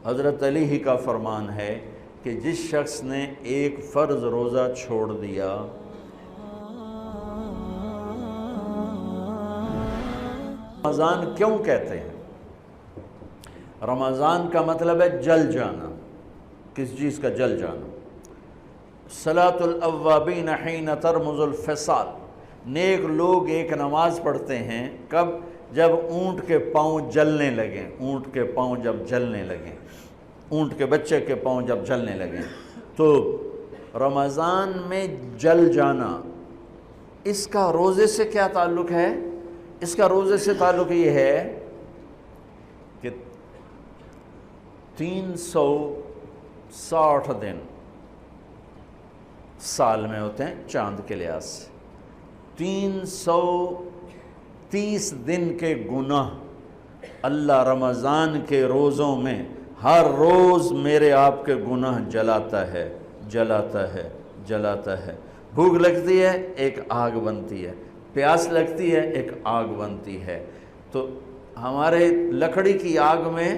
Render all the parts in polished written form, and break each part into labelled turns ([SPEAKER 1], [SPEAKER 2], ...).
[SPEAKER 1] حضرت علی ہی کا فرمان ہے کہ جس شخص نے ایک فرض روزہ چھوڑ دیا، رمضان کیوں کہتے ہیں؟ رمضان کا مطلب ہے جل جانا، کس چیز کا جل جانا؟ صلاۃ الاوابین حین ترمز الفصال، نیک لوگ ایک نماز پڑھتے ہیں کب؟ جب اونٹ کے پاؤں جلنے لگیں، اونٹ کے پاؤں جب جلنے لگیں، اونٹ کے بچے کے پاؤں جب جلنے لگیں۔ تو رمضان میں جل جانا، اس کا روزے سے کیا تعلق ہے؟ اس کا روزے سے تعلق یہ ہے کہ 360 دن سال میں ہوتے ہیں چاند کے لحاظ سے، 330 دن کے گناہ اللہ رمضان کے روزوں میں ہر روز میرے آپ کے گناہ جلاتا ہے، جلاتا ہے، جلاتا ہے۔ بھوک لگتی ہے ایک آگ بنتی ہے، پیاس لگتی ہے ایک آگ بنتی ہے، تو ہمارے لکڑی کی آگ میں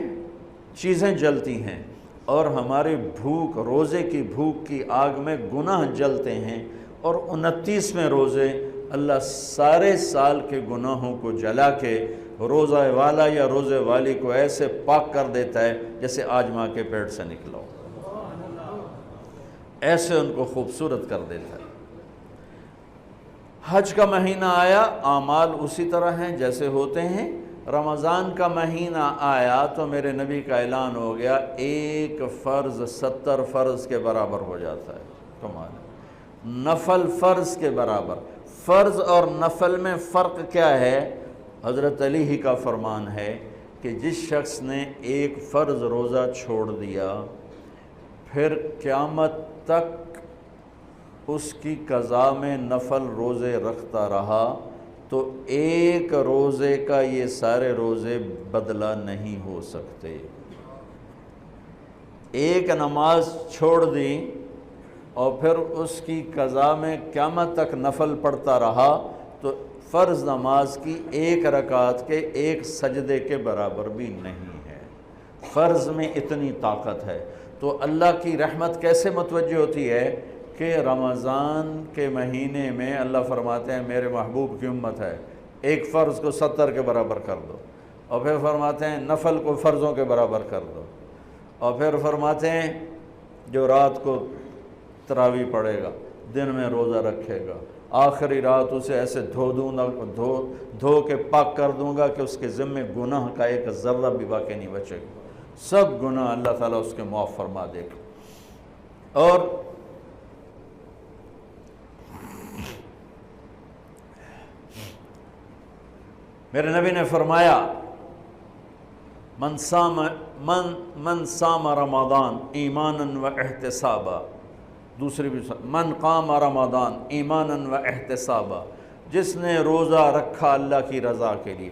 [SPEAKER 1] چیزیں جلتی ہیں اور ہماری بھوک، روزے کی بھوک کی آگ میں گناہ جلتے ہیں، اور 29ویں روزے اللہ سارے سال کے گناہوں کو جلا کے روزہ والا یا روزے والی کو ایسے پاک کر دیتا ہے جیسے آج ماں کے پیٹ سے نکلا ہو، ایسے ان کو خوبصورت کر دیتا ہے۔ حج کا مہینہ آیا، اعمال اسی طرح ہیں جیسے ہوتے ہیں۔ رمضان کا مہینہ آیا تو میرے نبی کا اعلان ہو گیا، ایک فرض 70 فرض کے برابر ہو جاتا ہے۔ کمال، نفل فرض کے برابر۔ فرض اور نفل میں فرق کیا ہے؟ حضرت علی ہی کا فرمان ہے کہ جس شخص نے ایک فرض روزہ چھوڑ دیا، پھر قیامت تک اس کی قضا میں نفل روزے رکھتا رہا، تو ایک روزے کا یہ سارے روزے بدلہ نہیں ہو سکتے۔ ایک نماز چھوڑ دی اور پھر اس کی قضا میں قیامت تک نفل پڑھتا رہا، تو فرض نماز کی ایک رکعت کے ایک سجدے کے برابر بھی نہیں ہے۔ فرض میں اتنی طاقت ہے۔ تو اللہ کی رحمت کیسے متوجہ ہوتی ہے کہ رمضان کے مہینے میں اللہ فرماتے ہیں میرے محبوب کی امت ہے، ایک فرض کو 70 کے برابر کر دو، اور پھر فرماتے ہیں نفل کو فرضوں کے برابر کر دو، اور پھر فرماتے ہیں جو رات کو تراویح پڑھے گا، دن میں روزہ رکھے گا، آخری رات اسے ایسے دھو کے پاک کر دوں گا کہ اس کے ذمے گناہ کا ایک ذرہ بھی باقی نہیں بچے گا، سب گناہ اللہ تعالیٰ اس کے معاف فرما دے گا۔ اور میرے نبی نے فرمایا من صام رمضان ایمانا و احتسابا، دوسری بھی من قام رمضان ایمانا و احتسابا، جس نے روزہ رکھا اللہ کی رضا کے لیے،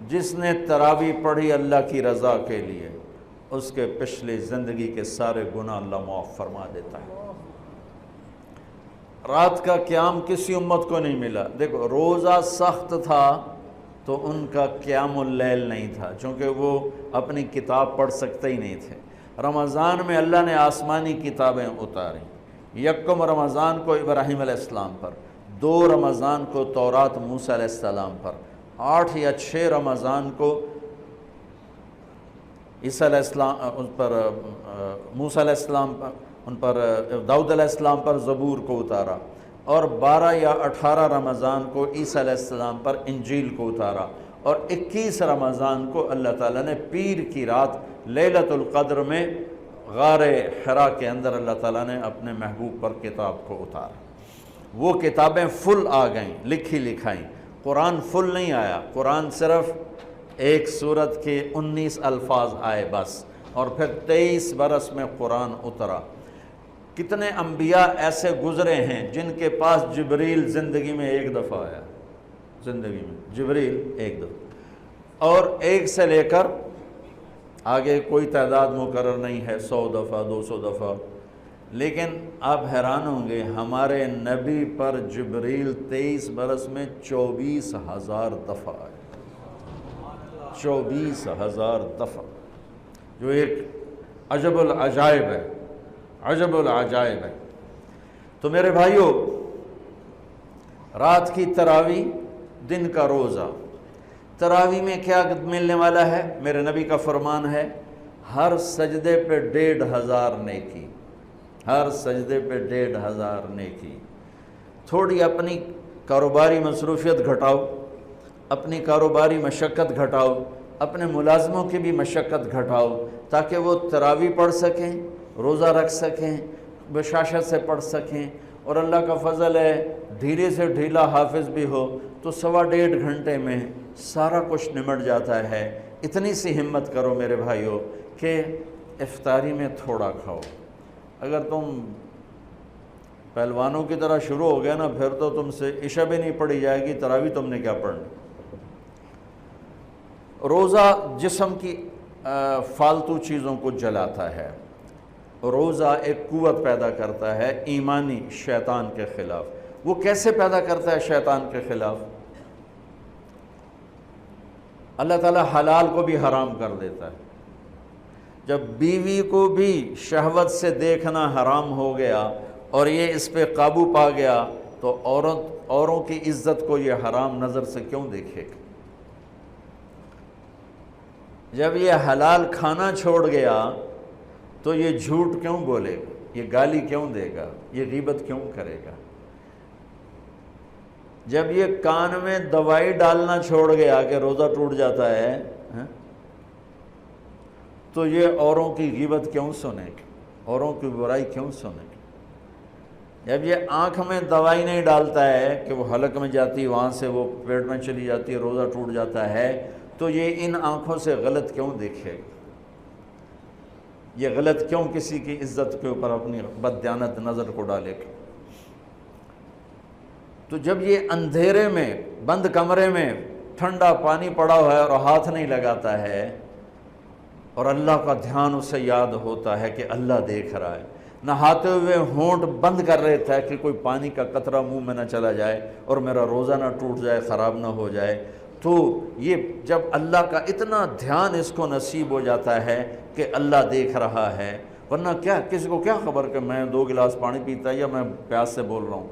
[SPEAKER 1] جس نے تراویح پڑھی اللہ کی رضا کے لیے، اس کے پچھلی زندگی کے سارے گناہ اللہ معاف فرما دیتا ہے۔ رات کا قیام کسی امت کو نہیں ملا۔ دیکھو روزہ سخت تھا تو ان کا قیام اللیل نہیں تھا، چونکہ وہ اپنی کتاب پڑھ سکتے ہی نہیں تھے۔ رمضان میں اللہ نے آسمانی کتابیں اتاری، یکم رمضان کو ابراہیم علیہ السلام پر، 2 رمضان کو تورات موسیٰ علیہ السلام پر، 8 یا 6 رمضان کو عیسیٰ علیہ السلام ان پر، موسیٰ علیہ السلام پر، ان پر داؤد علیہ السلام پر زبور کو اتارا، اور 12 یا 18 رمضان کو عیسیٰ علیہ السلام پر انجیل کو اتارا، اور 21 رمضان کو اللہ تعالیٰ نے پیر کی رات لیلۃ القدر میں غار حرا کے اندر اللہ تعالیٰ نے اپنے محبوب پر کتاب کو اتارا۔ وہ کتابیں فل آ گئیں، لکھی لکھائیں۔ قرآن فل نہیں آیا، قرآن صرف ایک سورت کے 19 الفاظ آئے بس، اور پھر 23 برس میں قرآن اترا۔ کتنے انبیاء ایسے گزرے ہیں جن کے پاس جبریل زندگی میں ایک دفعہ آیا، زندگی میں جبریل ایک دفعہ، اور ایک سے لے کر آگے کوئی تعداد مقرر نہیں ہے، 100 دفعہ 200 دفعہ، لیکن آپ حیران ہوں گے ہمارے نبی پر جبریل 23 برس میں 24,000 دفعہ آئے، 24,000 دفعہ، جو ایک अजब अल अजायब है, अजब अल अजायब है। तो मेरे भाइयों, रात की तरावी, दिन का रोज़ा। तरावी में क्या मिलने वाला है? मेरे नबी का फरमान है, हर सजदे पे 1500 नेकी, हर सजदे पे 1500 नेकी। थोड़ी अपनी कारोबारी मसरूफियत घटाओ, अपनी कारोबारी मशक्क़त घटाओ, अपने मुलाजमों की भी मशक्क़त घटाओ, ताकि वो तरावी पढ़ सकें, रोज़ा रख सकें, बशाशत से पढ़ सकें। और अल्लाह का फ़ज़ल है, धीरे से ढीला हाफिज़ भी हो तो 1.25 घंटे में सारा कुछ निमट जाता है। इतनी सी हिम्मत करो मेरे भाइयों कि इफ्तारी में थोड़ा खाओ। अगर तुम पहलवानों की तरह शुरू हो गया ना, फिर तो तुमसे इशा भी नहीं पढ़ी जाएगी, तरावी तुमने क्या पढ़नी। रोज़ा जिस्म की फालतू चीज़ों को जलाता है। रोज़ा एक कुव्वत पैदा करता है ईमानी शैतान के ख़िलाफ़। वो कैसे पैदा करता है शैतान के ख़िलाफ़? अल्लाह ताला हलाल को भी हराम कर देता है। जब बीवी को भी शहवत से देखना हराम हो गया और ये इस पे काबू पा गया, तो औरों की इज़्ज़त को ये हराम नज़र से क्यों देखेगा? जब ये हलाल खाना छोड़ गया तो ये झूठ क्यों बोलेगा, ये गाली क्यों देगा, ये गीबत क्यों करेगा? जब ये कान में दवाई डालना छोड़ गया कि रोज़ा टूट जाता है, तो ये औरों की गीबत क्यों सुनेगा, औरों की बुराई क्यों सुनेगा? जब ये आँख में दवाई नहीं डालता है कि वो हलक में जाती है, वहाँ से वो पेट में चली जाती है, रोज़ा टूट जाता है, तो ये इन आँखों से गलत क्यों देखेगा? ये गलत क्यों किसी की इज़्ज़त के ऊपर अपनी बददियानत नज़र को डालेगा? तो जब ये अंधेरे में बंद कमरे में ठंडा पानी पड़ा हुआ है और हाथ नहीं लगाता है और अल्लाह का ध्यान उसे याद होता है कि अल्लाह देख रहा है, नहाते हुए होंठ बंद कर लेता है कि कोई पानी का कतरा मुंह में ना चला जाए और मेरा रोज़ा ना टूट जाए, ख़राब ना हो जाए, तो ये जब अल्लाह का इतना ध्यान इसको नसीब हो जाता है कि अल्लाह देख रहा है, वरना क्या किसी को क्या खबर कि मैं 2 गिलास पानी पीता या मैं प्यास से बोल रहा हूँ।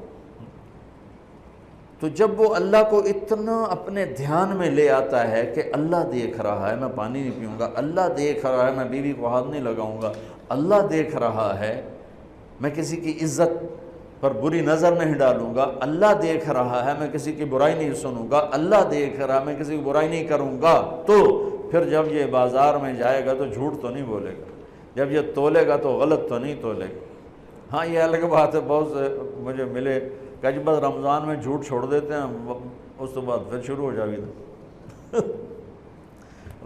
[SPEAKER 1] तो जब वो अल्लाह को इतना अपने ध्यान में ले आता है कि अल्लाह देख रहा है, मैं पानी नहीं पीऊँगा, अल्लाह देख रहा है, मैं बीवी को हाथ नहीं लगाऊँगा, अल्लाह देख रहा है, मैं किसी की इज़्ज़त पर बुरी नज़र नहीं डालूँगा, अल्लाह देख रहा है, मैं किसी की बुराई नहीं सुनूँगा, अल्लाह देख रहा है, मैं किसी की बुराई नहीं करूँगा, तो फिर जब ये बाज़ार में जाएगा तो झूठ तो नहीं बोलेगा, जब ये तोलेगा तो गलत तो नहीं तोलेगा। हाँ, ये अलग बात है, बहुत से मुझे मिले कि बस रमज़ान में झूठ छोड़ देते हैं, उस तो बाद फिर शुरू हो जाएगी।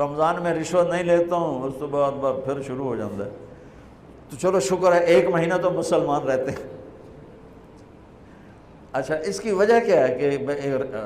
[SPEAKER 1] रमज़ान में रिश्वत नहीं लेता हूँ, उस तो बाद फिर शुरू हो जाता है। तो चलो शुक्र है 1 महीना तो मुसलमान रहते हैं। अच्छा, इसकी वजह क्या है कि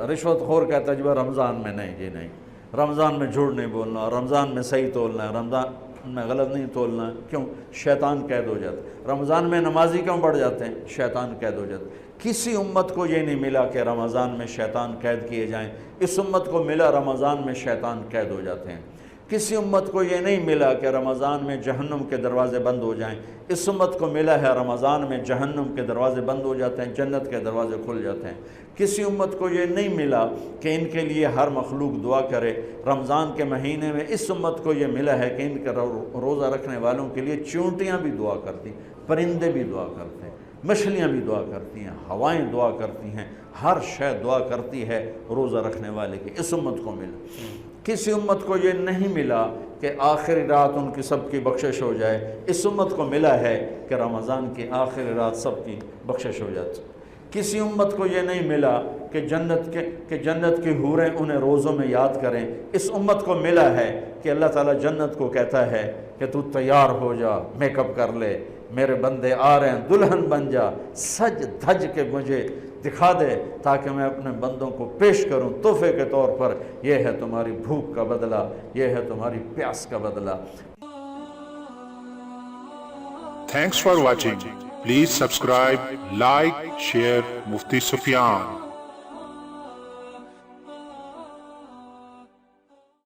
[SPEAKER 1] रिश्वतखोर कहता है जी रमज़ान में नहीं, जी नहीं, रमज़ान में झूठ नहीं बोलना, रमज़ान में सही तोलना है, रमज़ान में गलत नहीं तोलना है। क्यों? शैतान कैद हो जाता है। रमज़ान में नमाजी क्यों बढ़ जाते हैं? शैतान कैद हो जाता है। किसी उम्मत को ये नहीं मिला कि रमज़ान में शैतान कैद किए जाएं, इस उम्मत को मिला रमज़ान में शैतान कैद हो जाते हैं। किसी उम्मत को ये नहीं मिला कि रमज़ान में जहन्नुम के दरवाज़े बंद हो जाएं, इस उम्मत को मिला है रमज़ान में जहन्नुम के दरवाज़े बंद हो जाते हैं, जन्नत के दरवाज़े खुल जाते हैं। किसी उम्मत को ये नहीं मिला कि इनके लिए हर मखलूक दुआ करे। रमज़ान के महीने में इस उम्मत को ये मिला है कि इनके रोज़ा रखने वालों के लिए चूंटियाँ भी दुआ करती, परिंदे भी दुआ करते हैं, मछलियाँ भी दुआ करती हैं, हवाएं दुआ करती हैं, हर शय दुआ करती है रोज़ा रखने वाले की। इस उम्मत को मिला। किसी उम्मत को ये नहीं मिला कि आखिरी रात उनकी सबकी बख्शिश हो जाए, इस उम्मत को मिला है कि रमज़ान की आखिरी रात सबकी बख्शिश हो जाती। किसी उम्मत को ये नहीं मिला कि जन्नत की हूरें उन्हें रोज़ों में याद करें, इस उम्मत को मिला है कि अल्लाह ताला जन्नत को कहता है कि तू तैयार हो जा, मेकअप कर ले, मेरे बंदे आ रहे हैं, दुल्हन बन जा, सज धज के मुझे दिखा दे ताकि मैं अपने बंदों को पेश करूं तोहफे के तौर पर। यह है तुम्हारी भूख का बदला, यह है तुम्हारी प्यास का बदला।
[SPEAKER 2] Thanks for watching. Please subscribe, like, share Mufti Sufyan.